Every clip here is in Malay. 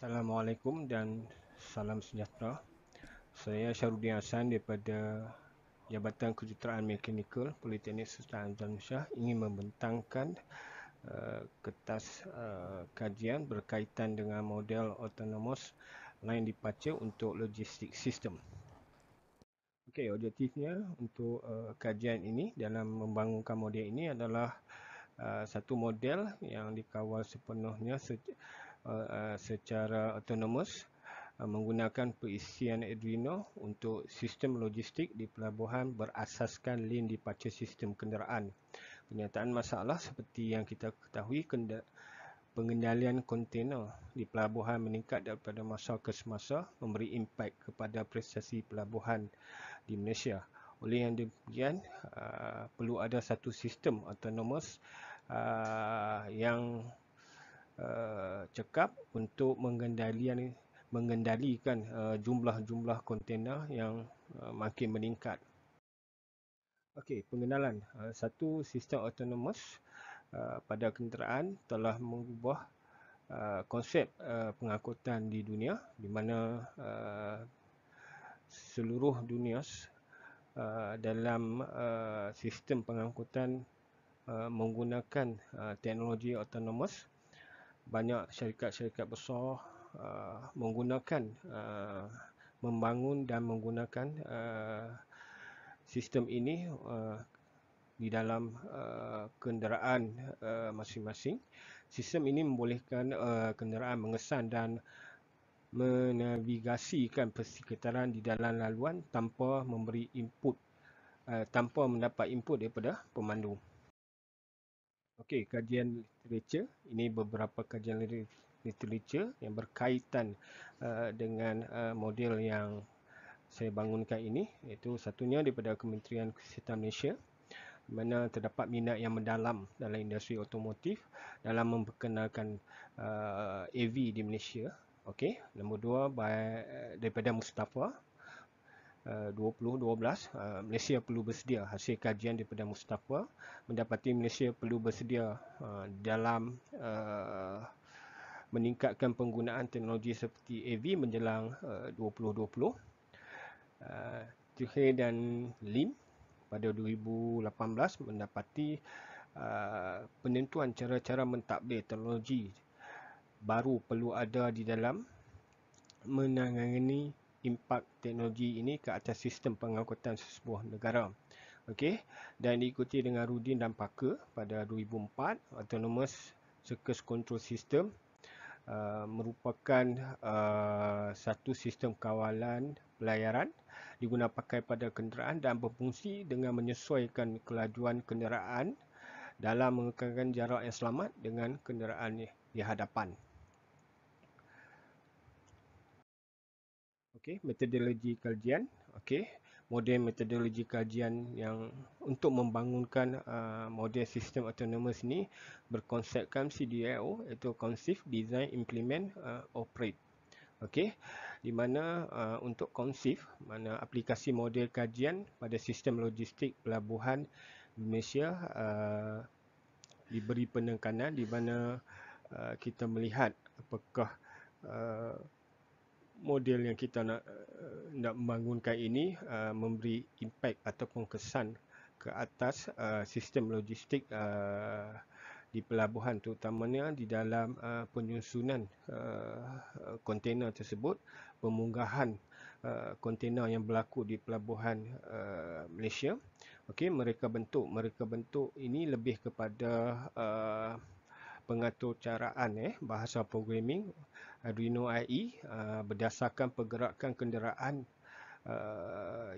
Assalamualaikum dan salam sejahtera. Saya Syarudin Hassan daripada Jabatan Kejuruteraan Mekanikal Politeknik Sultan Azlan Shah ingin membentangkan kertas kajian berkaitan dengan model autonomous line departure untuk logistik sistem. Okey, objektifnya untuk kajian ini dalam membangunkan model ini adalah satu model yang dikawal sepenuhnya secara autonomous menggunakan perisian Arduino untuk sistem logistik di pelabuhan berasaskan lane departure sistem kenderaan. Kenyataan masalah seperti yang kita ketahui, pengendalian kontainer di pelabuhan meningkat daripada masa ke semasa, memberi impak kepada prestasi pelabuhan di Malaysia. Oleh yang demikian, perlu ada satu sistem autonomous yang cekap untuk mengendalikan jumlah-jumlah kontainer yang makin meningkat. Okey, pengenalan satu sistem autonomous pada kenderaan telah mengubah konsep pengangkutan di dunia, di mana seluruh dunia dalam sistem pengangkutan menggunakan teknologi autonomous. Banyak syarikat-syarikat besar membangun dan menggunakan sistem ini di dalam kenderaan masing-masing. Sistem ini membolehkan kenderaan mengesan dan menavigasikan persekitaran di dalam laluan tanpa mendapat input daripada pemandu. Okey, kajian literature. Ini beberapa kajian literature yang berkaitan dengan model yang saya bangunkan ini, iaitu satunya daripada Kementerian Kesihatan Malaysia, di mana terdapat minat yang mendalam dalam industri otomotif dalam memperkenalkan AV di Malaysia. Okey, nombor dua daripada Mustafa 2012, Malaysia perlu bersedia. Hasil kajian daripada Mustafa mendapati Malaysia perlu bersedia dalam meningkatkan penggunaan teknologi seperti AV menjelang 2020. Tuhe dan Lim pada 2018 mendapati penentuan cara-cara mentadbir teknologi baru perlu ada di dalam menangani impak teknologi ini ke atas sistem pengangkutan sesebuah negara. Okey, dan diikuti dengan Rudin dan Parker pada 2004, Autonomous Circus Control System merupakan satu sistem kawalan pelayaran digunakan pakai pada kenderaan dan berfungsi dengan menyesuaikan kelajuan kenderaan dalam mengekalkan jarak yang selamat dengan kenderaan di hadapan. Okey, metodologi kajian. Okey, model metodologi kajian yang untuk membangunkan model sistem autonomous ni berkonsepkan CDIO, iaitu Conceive, Design, Implement, Operate. Okey, di mana untuk Conceive, mana aplikasi model kajian pada sistem logistik pelabuhan di Malaysia diberi penekanan di mana kita melihat apakah model yang kita nak membangunkan ini memberi impak ataupun kesan ke atas sistem logistik di pelabuhan, terutamanya di dalam penyusunan kontainer tersebut, pemunggahan kontainer yang berlaku di pelabuhan Malaysia. Okey, mereka bentuk ini lebih kepada pengaturcaraan bahasa programming Arduino IE berdasarkan pergerakan kenderaan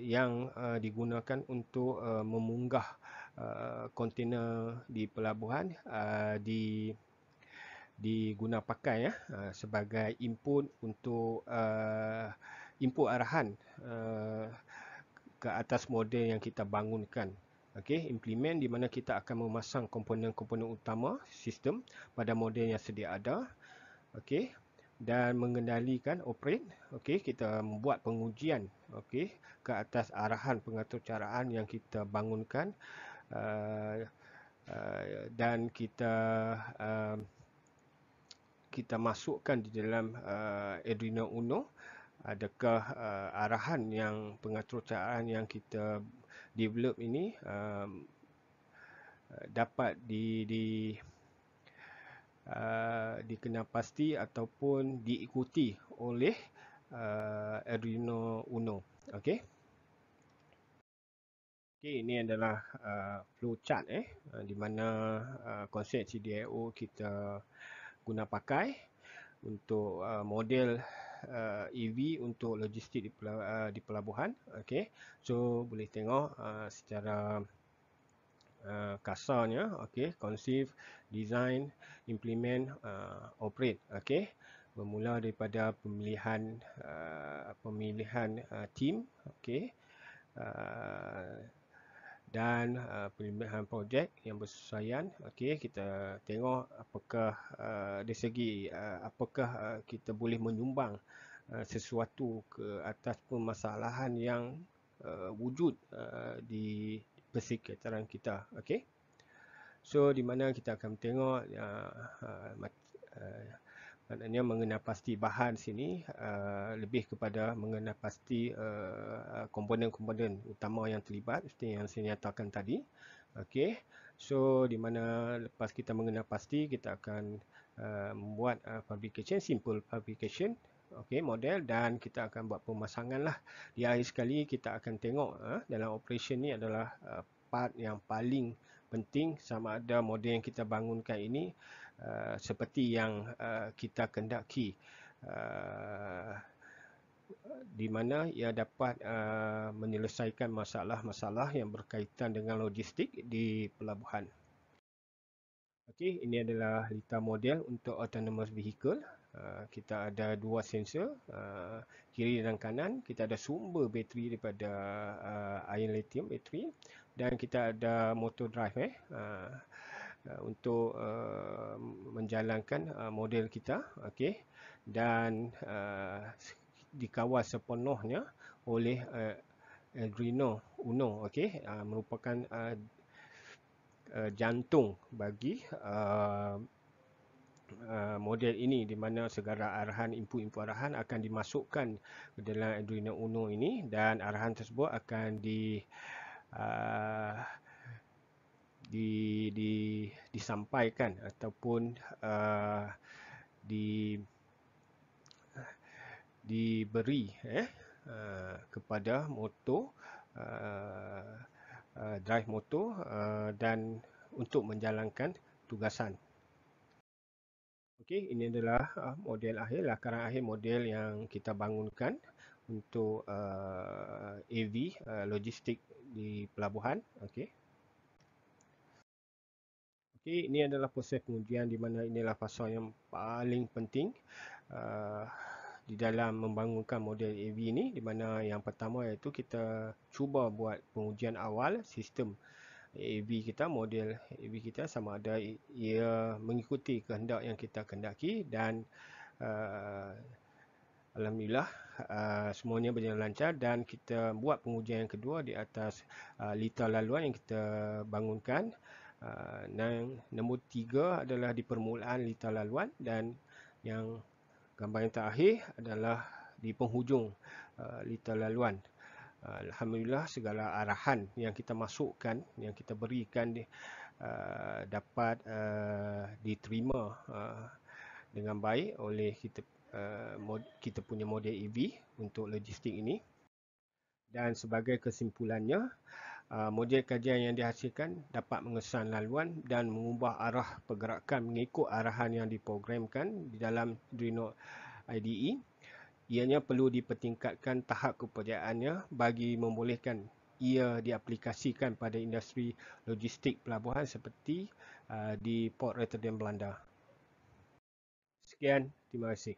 yang digunakan untuk memunggah kontainer di pelabuhan diguna pakai sebagai input untuk input arahan ke atas model yang kita bangunkan. Okey, implement di mana kita akan memasang komponen-komponen utama sistem pada model yang sedia ada. Okey, dan mengendalikan operate. Okey, kita membuat pengujian ke atas arahan pengaturcaraan yang kita bangunkan dan kita kita masukkan di dalam Arduino Uno, adakah arahan yang pengaturcaraan yang kita develop ini dapat dikenal pasti ataupun diikuti oleh Arduino Uno. Okey. Okey, ini adalah flowchart di mana konsep CDIO kita guna pakai untuk model EV untuk logistik di pelabuhan. Okey. So boleh tengok secara kasarnya, okey, conceive, design, implement, operate. Okey. Bermula daripada pemilihan team, okey. Dan pemilihan projek yang bersesuaian. Okey, kita tengok apakah dari segi apakah kita boleh menyumbang sesuatu ke atas permasalahan yang wujud di persekitaran kita. Okey. So di mana kita akan tengok maknanya mengenal pasti bahan sini lebih kepada mengenal pasti komponen-komponen utama yang terlibat seperti yang saya nyatakan tadi. Okey. So di mana lepas kita mengenal pasti, kita akan membuat fabrication, simple fabrication, okey, model, dan kita akan buat pemasangan lah. Di akhir sekali kita akan tengok dalam operation ni adalah part yang paling penting, sama ada model yang kita bangunkan ini seperti yang kita kendaki, di mana ia dapat menyelesaikan masalah-masalah yang berkaitan dengan logistik di pelabuhan. Okey, ini adalah litar model untuk autonomous vehicle. Kita ada dua sensor, kiri dan kanan. Kita ada sumber bateri daripada ion lithium bateri, dan kita ada motor drive untuk menjalankan model kita. Okey. Dan dikawal sepenuhnya oleh Arduino Uno. Okey. Merupakan jantung bagi model ini, di mana segala arahan, input arahan akan dimasukkan ke dalam Arduino Uno ini, dan arahan tersebut akan disampaikan ataupun diberi kepada motor, drive motor, dan untuk menjalankan tugasan. Okey, ini adalah model akhir, lakaran akhir model yang kita bangunkan untuk AV, logistik di pelabuhan. Okey. Okey, ini adalah proses pengujian, di mana inilah fasa yang paling penting di dalam membangunkan model AV ini, di mana yang pertama iaitu kita cuba buat pengujian awal sistem AV kita, model AV kita, sama ada ia mengikuti kehendak yang kita kehendaki, dan alhamdulillah semuanya berjalan lancar, dan kita buat pengujian yang kedua di atas litar laluan yang kita bangunkan. Dan nombor 3 adalah di permulaan litar laluan, dan yang gambar yang terakhir adalah di penghujung litar laluan. Alhamdulillah segala arahan yang kita masukkan, yang kita berikan dapat diterima dengan baik oleh kita punya model EV untuk logistik ini. Dan sebagai kesimpulannya, model kajian yang dihasilkan dapat mengesan laluan dan mengubah arah pergerakan mengikut arahan yang diprogramkan di dalam Arduino IDE. Ianya perlu dipertingkatkan tahap kepercayaannya bagi membolehkan ia diaplikasikan pada industri logistik pelabuhan seperti di Port Rotterdam, Belanda. Sekian, terima kasih.